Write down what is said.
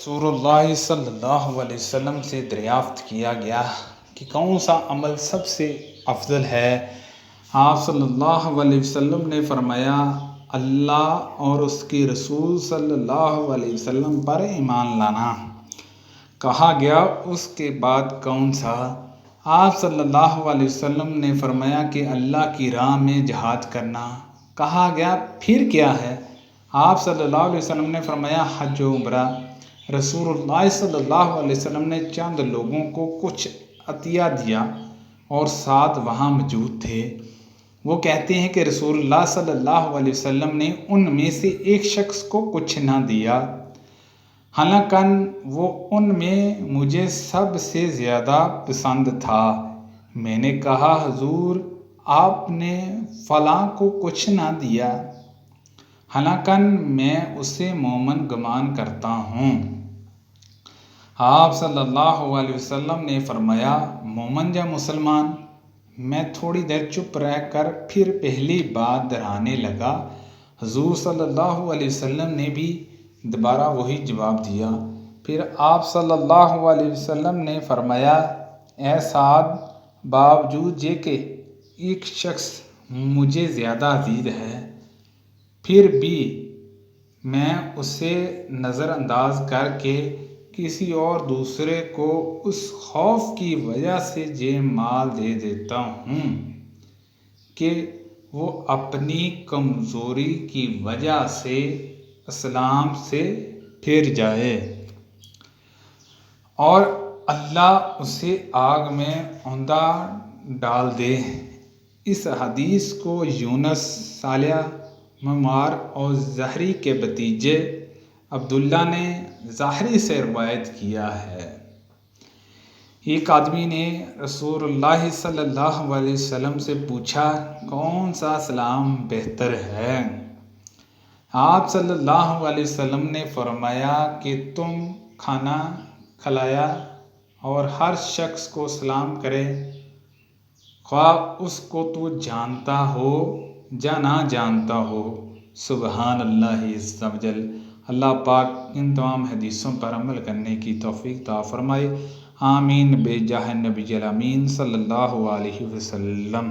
رسول اللہ صلی اللہ علیہ وسلم سے دریافت کیا گیا کہ کون سا عمل سب سے افضل ہے۔ آپ صلی اللہ علیہ وسلم نے فرمایا، اللہ اور اس کے رسول صلی اللہ علیہ وسلم پر ایمان لانا۔ کہا گیا، اس کے بعد کون سا؟ آپ صلی اللہ علیہ وسلم نے فرمایا کہ اللہ کی راہ میں جہاد کرنا۔ کہا گیا، پھر کیا ہے؟ آپ صلی اللہ علیہ وسلم نے فرمایا، حج و عمرہ۔ رسول اللہ صلی اللہ علیہ وسلم نے چند لوگوں کو کچھ عطیہ دیا اور ساتھ وہاں موجود تھے۔ وہ کہتے ہیں کہ رسول اللہ صلی اللہ علیہ وسلم نے ان میں سے ایک شخص کو کچھ نہ دیا، حالانکہ وہ ان میں مجھے سب سے زیادہ پسند تھا۔ میں نے کہا، حضور، آپ نے فلاں کو کچھ نہ دیا، حالانکہ میں اسے مومن گمان کرتا ہوں۔ آپ صلی اللہ علیہ وسلم نے فرمایا، مومن یا مسلمان؟ میں تھوڑی دیر چپ رہ کر پھر پہلی بات دہرانے لگا۔ حضور صلی اللہ علیہ وسلم نے بھی دوبارہ وہی جواب دیا۔ پھر آپ صلی اللہ علیہ وسلم نے فرمایا، اے سعد، باوجود یہ کہ ایک شخص مجھے زیادہ عزیز ہے، پھر بھی میں اسے نظر انداز کر کے کسی اور دوسرے کو اس خوف کی وجہ سے یہ مال دے دیتا ہوں کہ وہ اپنی کمزوری کی وجہ سے اسلام سے پھر جائے اور اللہ اسے آگ میں اوندا ڈال دے۔ اس حدیث کو یونس، صالح، معمر اور زہری کے بھتیجے عبداللہ نے زہری سے روایت کیا ہے۔ ایک آدمی نے رسول اللہ صلی اللہ علیہ وسلم سے پوچھا، کون سا اسلام بہتر ہے؟ آپ صلی اللہ علیہ وسلم نے فرمایا کہ تم کھانا کھلایا اور ہر شخص کو سلام کرے، خواہ اس کو تو جانتا ہو یا نہ جانتا ہو۔ سبحان اللہ عز و جل۔ اللہ پاک ان تمام حدیثوں پر عمل کرنے کی توفیق عطا فرمائے۔ آمین بجاہ نبی الامین صلی اللہ علیہ وسلم۔